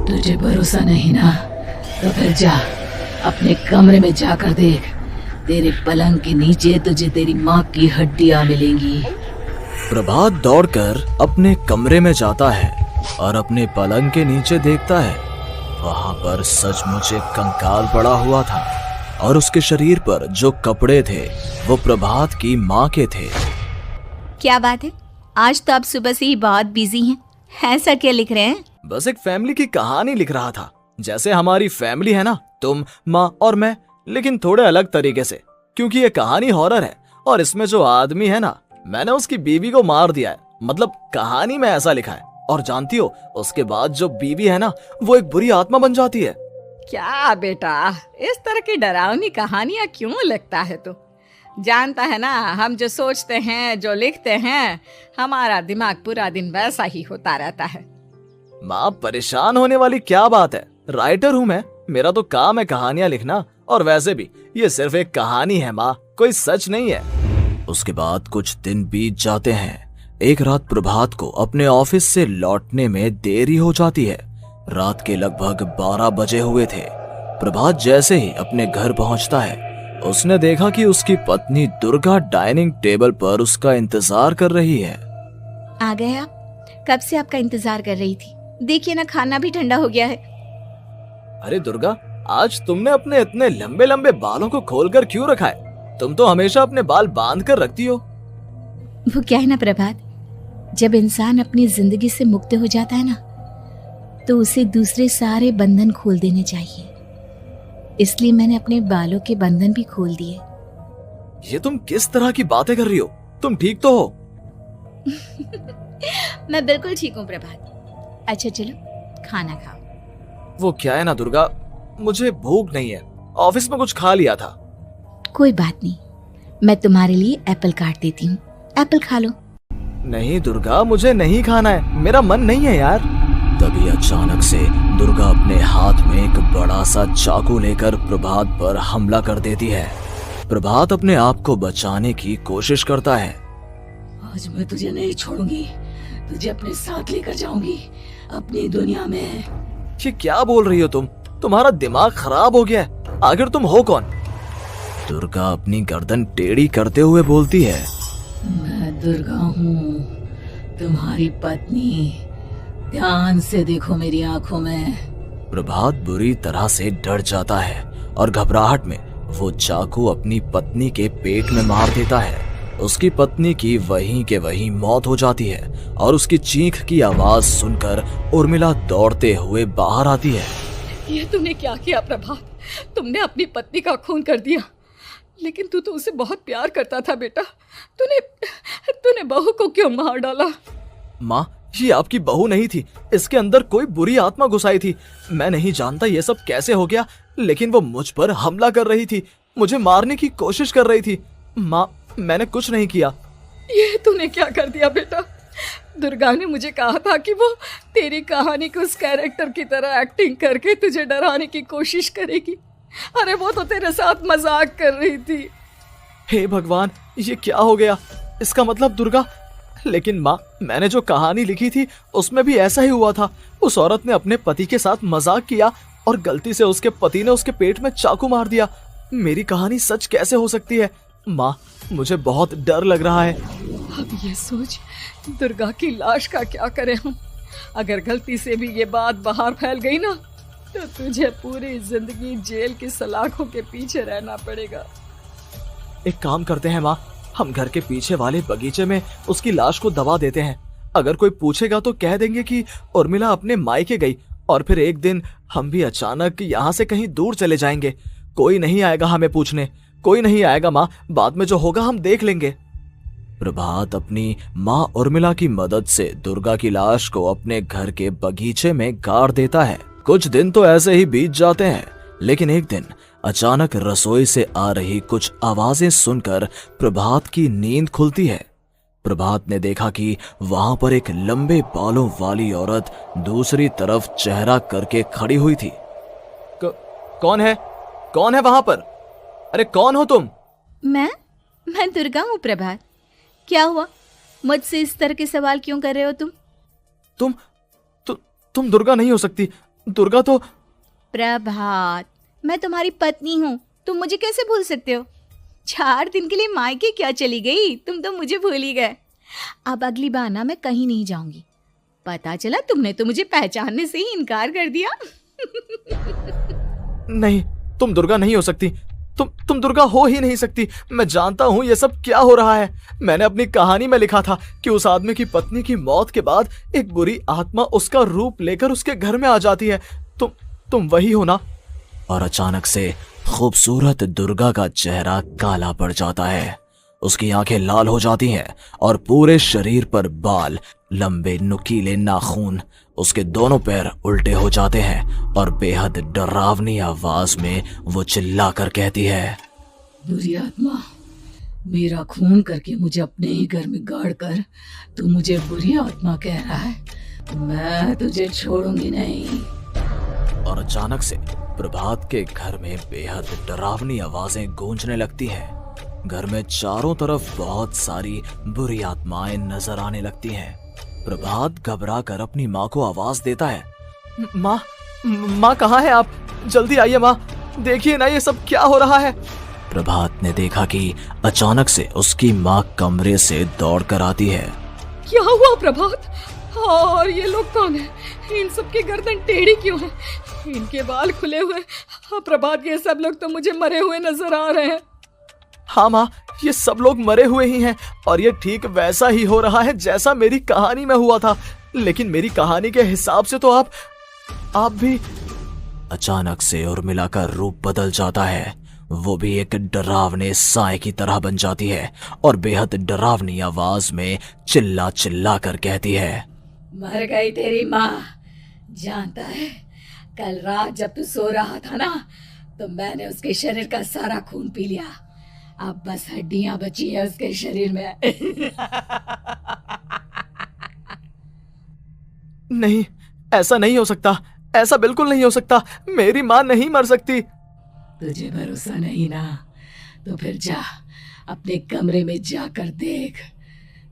तुझे भरोसा नहीं ना, तो फिर जा अपने कमरे में जाकर देख। तेरे पलंग के नीचे तुझे तेरी माँ की हड्डियां मिलेंगी। प्रभात दौड़कर अपने कमरे में जाता है और अपने पलंग के नीचे देखता है। वहां पर सचमुच एक कंकाल पड़ा हुआ था और उसके शरीर पर जो कपड़े थे वो प्रभात की माँ के थे। क्या बात है, आज तो आप सुबह से ही बहुत बिजी हैं। ऐसा क्या लिख रहे हैं? बस एक फैमिली की कहानी लिख रहा था। जैसे हमारी फैमिली है ना, तुम, माँ और मैं, लेकिन थोड़े अलग तरीके से, क्योंकि ये कहानी हॉरर है और इसमें जो आदमी है ना, मैंने उसकी बीवी को मार दिया है। मतलब कहानी में ऐसा लिखा है। और जानती हो, उसके बाद जो बीवी है ना, वो एक बुरी आत्मा बन जाती है। क्या बेटा, इस तरह की डरावनी कहानियां क्यों लिखता है तू? जानता है ना, हम जो सोचते हैं, जो लिखते हैं, हमारा दिमाग पूरा दिन वैसा ही होता रहता है। माँ, परेशान होने वाली क्या बात है? राइटर हूँ मैं, मेरा तो काम है कहानियां लिखना। और वैसे भी ये सिर्फ एक कहानी है माँ, कोई सच नहीं है। उसके बाद कुछ दिन बीत जाते हैं। एक रात प्रभात को अपने ऑफिस से लौटने में देरी हो जाती है। रात के लगभग 12 बजे हुए थे। प्रभात जैसे ही अपने घर पहुंचता है, उसने देखा कि उसकी पत्नी दुर्गा डाइनिंग टेबल पर उसका इंतजार कर रही है। आ गए आप? कब से आपका इंतजार कर रही थी। देखिए ना, खाना भी ठंडा हो गया है। अरे दुर्गा, आज तुमने अपने इतने लंबे लंबे बालों को खोलकर क्यों रखा है? तुम तो हमेशा अपने बाल बांध कर रखती हो। वो क्या है ना प्रभात, जब इंसान अपनी जिंदगी से मुक्त हो जाता है ना, तो उसे दूसरे सारे बंधन खोल देने चाहिए। इसलिए मैंने अपने बालों के बंधन भी खोल दिए। ये तुम किस तरह की बातें कर रही हो? तुम ठीक तो हो? मैं बिल्कुल ठीक हूँ प्रभात। अच्छा चलो खाना खाओ। वो क्या है ना दुर्गा, मुझे भूख नहीं है। ऑफिस में कुछ खा लिया था। कोई बात नहीं, मैं तुम्हारे लिए एप्पल काट देती हूँ, एप्पल खा लो। नहीं दुर्गा, मुझे नहीं खाना है, मेरा मन नहीं है यार। तभी अचानक से दुर्गा अपने हाथ में एक बड़ा सा चाकू लेकर प्रभात पर हमला कर देती है। प्रभात अपने आप को बचाने की कोशिश करता है। आज मैं तुझे नहीं छोड़ूंगी, तुझे अपने साथ लेकर जाऊंगी अपनी दुनिया में। ये क्या बोल रही हो तुम? तुम्हारा दिमाग खराब हो गया है। आखिर तुम हो कौन? दुर्गा अपनी गर्दन टेढ़ी करते हुए बोलती है। मैं दुर्गा हूँ, तुम्हारी पत्नी। ध्यान से देखो मेरी आंखों में। प्रभात बुरी तरह से डर जाता है और घबराहट में वो चाकू अपनी पत्नी के पेट में मार देता है। उसकी पत्नी की वहीं के वहीं मौत हो जाती है और उसकी चीख की आवाज सुनकर उर्मिला दौड़ते हुए बाहर आती है। ये तूने क्या किया प्रभात? तुमने अपनी पत्नी का खून कर दिया। लेकिन तू तो उसे बहुत प्यार करता था बेटा। तूने बहू को क्यों मार डाला? माँ, ये आपकी बहू नहीं थी, इसके अंदर कोई बुरी आत्मा घुसाई थी। मैं नहीं जानता ये सब कैसे हो गया, लेकिन वो मुझ पर हमला कर रही थी, मुझे मारने की कोशिश कर रही थी। माँ, मैंने कुछ नहीं किया। ये तूने क्या कर दिया बेटा? दुर्गा ने मुझे कहा था कि वो तेरी कहानी के उस कैरेक्टर की तरह एक्टिंग करके तुझे डराने की कोशिश करेगी। अरे वो तो तेरे साथ मजाक कर रही थी। हे भगवान, ये क्या हो गया? इसका मतलब दुर्गा। लेकिन माँ, मैंने जो कहानी लिखी थी उसमें भी ऐसा ही हुआ था। उस औरत ने अपने पति के साथ मजाक किया और गलती से उसके पति ने उसके पेट में चाकू मार दिया। मेरी कहानी सच कैसे हो सकती है? माँ, मुझे बहुत डर लग रहा है। अब ये सोच, दुर्गा की लाश का क्या करें हम? अगर गलती से भी ये बात बाहर फैल गई ना, तो तुझे पूरी जिंदगी जेल की सलाखों के पीछे रहना पड़ेगा। एक काम करते हैं माँ, हम घर के पीछे वाले बगीचे में उसकी लाश को दबा देते हैं। अगर कोई पूछेगा तो कह देंगे कि उर्मिला अपने मायके गई और फिर एक दिन हम भी अचानक यहाँ से कहीं दूर चले जाएंगे। कोई नहीं आएगा हमें पूछने, कोई नहीं आएगा माँ, बाद में जो होगा हम देख लेंगे। प्रभात अपनी माँ उर्मिला की मदद से दुर्गा की लाश को अपने घर के बगीचे में गाड़ देता है। कुछ दिन तो ऐसे ही बीत जाते हैं, लेकिन एक दिन अचानक रसोई से आ रही कुछ आवाजें सुनकर प्रभात की नींद खुलती है। प्रभात ने देखा कि वहां पर एक लंबे बालों वाली औरत दूसरी तरफ चेहरा करके खड़ी हुई थी। कौन है? कौन है वहां पर? अरे कौन हो तुम? मैं दुर्गा हूँ प्रभात। क्या हुआ? मुझसे इस तरह के सवाल क्यों कर रहे हो तुम? तुम दुर्गा नहीं हो सकती। दुर्गा तो प्रभात, मैं तुम्हारी पत्नी हूँ, तुम मुझे कैसे भूल सकते हो? 4 दिन के लिए मायके क्या चली गई, तुम तो मुझे भूल ही गए। अब अगली बार ना मैं कहीं नहीं जाऊंगी। पता चला तुमने तो मुझे पहचानने से ही इनकार कर दिया। नहीं, तुम दुर्गा नहीं हो सकती। तुम दुर्गा हो ही नहीं सकती। मैं जानता हूँ ये सब क्या हो रहा है। मैंने अपनी कहानी में लिखा था कि उस आदमी की पत्नी की मौत के बाद एक बुरी आत्मा उसका रूप लेकर उसके घर में आ जाती है। तुम वही हो ना? और अचानक से खूबसूरत दुर्गा का चेहरा काला पड़ जाता है। उसकी आंखें लाल हो जाती हैं और पूरे शरीर पर बाल, लंबे नुकीले नाखून, उसके दोनों पैर उल्टे हो जाते हैं और बेहद डरावनी आवाज में वो चिल्लाकर कहती है, बुरी आत्मा, मेरा खून करके मुझे अपने ही घर में गाड़ कर तू मुझे बुरी आत्मा कह रहा है? मैं तुझे छोड़ूंगी नहीं। और अचानक से प्रभात के घर में बेहद डरावनी आवाजें गूंजने लगती हैं। घर में चारों तरफ बहुत सारी बुरी आत्माएं नजर आने लगती हैं। प्रभात घबरा कर अपनी माँ को आवाज देता है, माँ कहाँ है आप? जल्दी आइए माँ, देखिए ना ये सब क्या हो रहा है। प्रभात ने देखा कि अचानक से उसकी माँ कमरे से दौड़ कर आती है। क्या हुआ प्रभात? और ये लोग कौन है? इन सब की गर्दन टेढ़ी क्यों है? इनके बाल खुले हुए। हाँ प्रभात, ये सब लोग तो मुझे मरे हुए नजर आ रहे हैं। हाँ माँ, ये सब लोग मरे हुए ही हैं और ये ठीक वैसा ही हो रहा है जैसा मेरी कहानी में हुआ था। लेकिन मेरी कहानी के हिसाब से तो आप भी। अचानक से उर्मिला का रूप बदल जाता है। वो भी एक डरावने साए की तरह बन जाती है और बेहद डरावनी आवाज में चिल्ला चिल्ला कर कहती है, मर गई तेरी माँ। जानता है, कल रात जब तू सो रहा था ना, तो मैंने उसके शरीर का सारा खून पी लिया। अब बस हड्डियां बची है उसके शरीर में। नहीं, ऐसा नहीं हो सकता, ऐसा बिल्कुल नहीं हो सकता। मेरी माँ नहीं मर सकती। तुझे भरोसा नहीं ना? तो फिर जा, अपने कमरे में जाकर देख।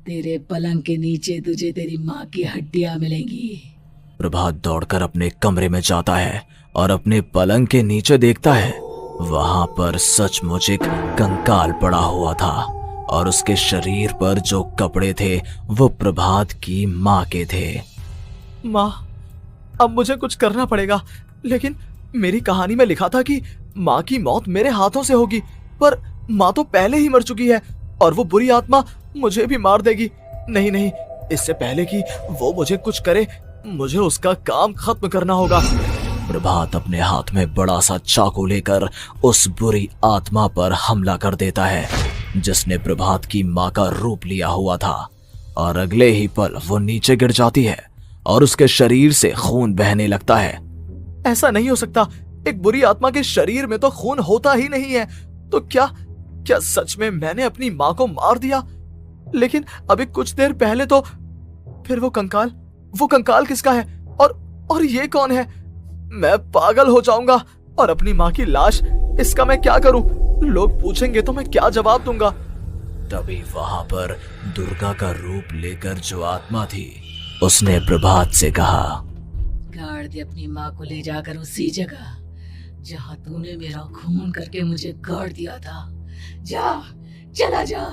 तेरे पलंग के नीचे तुझे तेरी माँ की हड्डियां मिलेंगी। प्रभात दौड़कर अपने कमरे में जाता है और अपने पलंग के नीचे देखता है। वहां पर सचमुच एक कंकाल पड़ा हुआ था और उसके शरीर पर जो कपड़े थे वो प्रभात की माँ के थे। माँ, अब मुझे कुछ करना पड़ेगा। लेकिन मेरी कहानी में लिखा था कि माँ की मौत मेरे हाथों से होगी, पर माँ तो पहले ही मर चुकी है और वो बुरी आत्मा मुझे भी मार देगी। नहीं, इससे पहले कि वो मुझे कुछ करे, मुझे उसका काम खत्म करना होगा। प्रभात अपने हाथ में बड़ा सा चाकू लेकर उस बुरी आत्मा पर हमला कर देता है जिसने प्रभात की माँ का रूप लिया हुआ था। और अगले ही पल वो नीचे गिर जाती है और उसके शरीर से खून बहने लगता है। ऐसा नहीं हो सकता, एक बुरी आत्मा के शरीर में तो खून होता ही नहीं है। तो क्या सच में मैंने अपनी माँ को मार दिया? लेकिन अभी कुछ देर पहले तो फिर वो कंकाल किसका है? और ये कौन है? मैं पागल हो जाऊंगा। और अपनी माँ की लाश, इसका मैं क्या करूं? लोग पूछेंगे तो मैं क्या जवाब दूंगा? तभी वहां पर दुर्गा का रूप लेकर जो आत्मा थी उसने प्रभात से कहा, गाड़ दे अपनी माँ को ले जाकर उसी जगह जहाँ तूने मेरा खून करके मुझे गाड़ दिया था। जा, चला जा।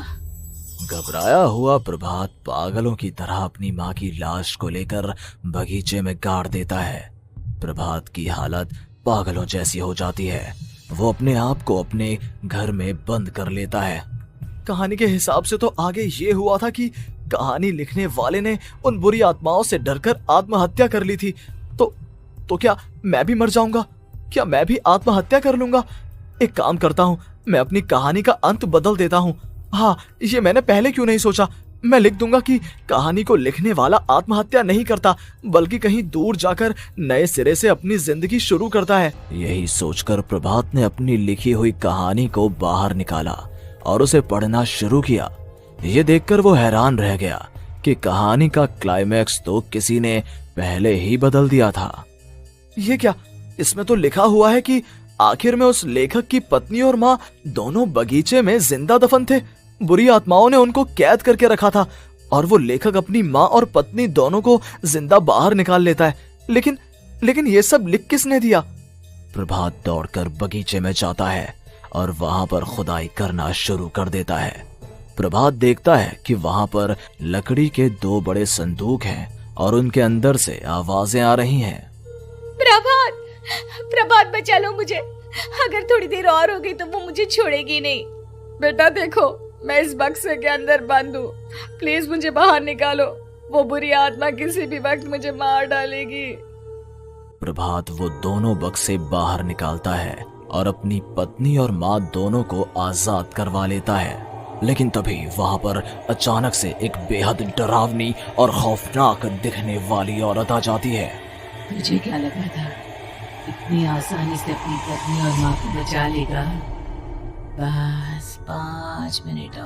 घबराया हुआ प्रभात पागलों की तरह अपनी माँ की लाश को लेकर बगीचे में गाड़ देता है। प्रभात की हालत पागलों जैसी हो जाती है। वो अपने आप को अपने घर में बंद कर लेता है। कहानी के हिसाब से तो आगे ये हुआ था कि कहानी लिखने वाले ने उन बुरी आत्माओं से डरकर आत्महत्या कर ली थी। तो क्या मैं भी मर जाऊंगा? क्या मैं भी आत्महत्या कर लूंगा? एक काम करता हूँ, मैं अपनी कहानी का अंत बदल देता हूँ। हाँ, ये मैंने पहले क्यों नहीं सोचा। मैं लिख दूंगा कि कहानी को लिखने वाला आत्महत्या नहीं करता, बल्कि कहीं दूर जाकर नए सिरे से अपनी जिंदगी शुरू करता है। यही सोचकर प्रभात ने अपनी लिखी हुई कहानी को बाहर निकाला और उसे पढ़ना शुरू किया। ये देखकर वो हैरान रह गया कि कहानी का क्लाइमैक्स तो किसी ने पहले ही बदल दिया था। ये क्या? इसमें तो लिखा हुआ है कि आखिर में उस लेखक की पत्नी और माँ दोनों बगीचे में जिंदा दफन थे। बुरी आत्माओं ने उनको कैद करके रखा था और वो लेखक अपनी माँ और पत्नी दोनों को जिंदा बाहर निकाल लेता है। लेकिन ये सब लिख किसने दिया? प्रभात दौड़कर बगीचे में जाता है और वहां पर खुदाई करना शुरू कर देता है। प्रभात देखता है कि वहां पर लकड़ी के 2 बड़े संदूक हैं और उनके अंदर से आवाजें आ रही हैं। प्रभात, प्रभात बचा लो मुझे, अगर थोड़ी देर और हो गई तो वो मुझे छोड़ेगी नहीं। बेटा देखो, मैं इस बक्से के अंदर बंद हूँ, प्लीज मुझे बाहर निकालो, वो बुरी आत्मा किसी भी वक्त मुझे मार डालेगी। प्रभात वो दोनों बक्से बाहर निकालता है और अपनी पत्नी और माँ दोनों को आजाद करवा लेता है। लेकिन तभी वहां पर अचानक से एक बेहद डरावनी और खौफनाक दिखने वाली औरत आ जाती है। तुझे क्या लगा था इतनी आसानी से अपनी पत्नी और माँ को बचा लेगा? बस 5 मिनट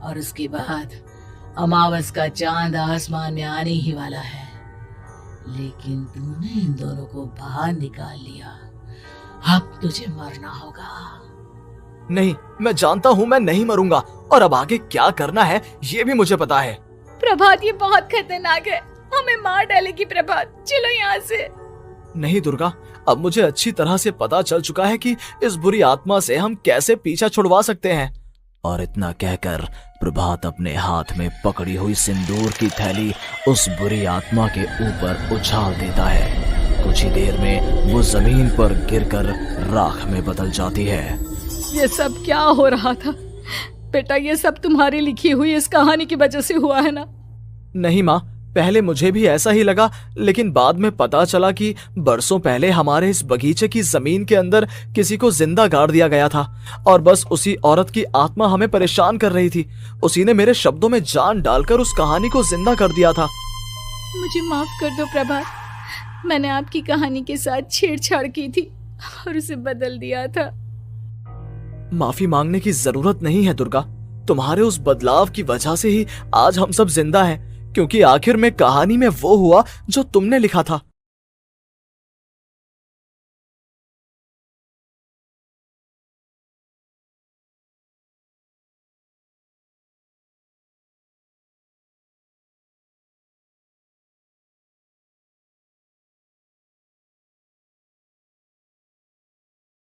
और उसके बाद अमावस का चांद आसमान में आने ही वाला है। लेकिन तूने इन दोनों को बाहर निकाल लिया, अब तुझे मरना होगा। नहीं, मैं जानता हूँ मैं नहीं मरूंगा, और अब आगे क्या करना है ये भी मुझे पता है। प्रभात, ये बहुत खतरनाक है, हमें मार डालेगी प्रभात, चलो यहाँ से। नहीं दुर्गा, अब मुझे अच्छी तरह से पता चल चुका है कि इस बुरी आत्मा से हम कैसे पीछा छुड़वा सकते हैं। और इतना कहकर प्रभात अपने हाथ में पकड़ी हुई सिंदूर की थैली उस बुरी आत्मा के ऊपर उछाल देता है। कुछ ही देर में वो जमीन पर गिरकर राख में बदल जाती है। ये सब क्या हो रहा था बेटा? ये सब तुम्हारी लिखी हुई इस कहानी की वजह से हुआ है ना? नहीं माँ, पहले मुझे भी ऐसा ही लगा, लेकिन बाद में पता चला कि बरसों पहले हमारे इस बगीचे की जमीन के अंदर किसी को जिंदा गाड़ दिया गया था और बस उसी औरत की आत्मा हमें परेशान कर रही थी। उसी ने मेरे शब्दों में जान डालकर उस कहानी को जिंदा कर दिया था। मुझे माफ कर दो प्रभात, मैंने आपकी कहानी के साथ छेड़छाड़ की थी और उसे बदल दिया था। माफी मांगने की जरूरत नहीं है दुर्गा, तुम्हारे उस बदलाव की वजह से ही आज हम सब जिंदा हैं, क्योंकि आखिर में कहानी में वो हुआ जो तुमने लिखा था।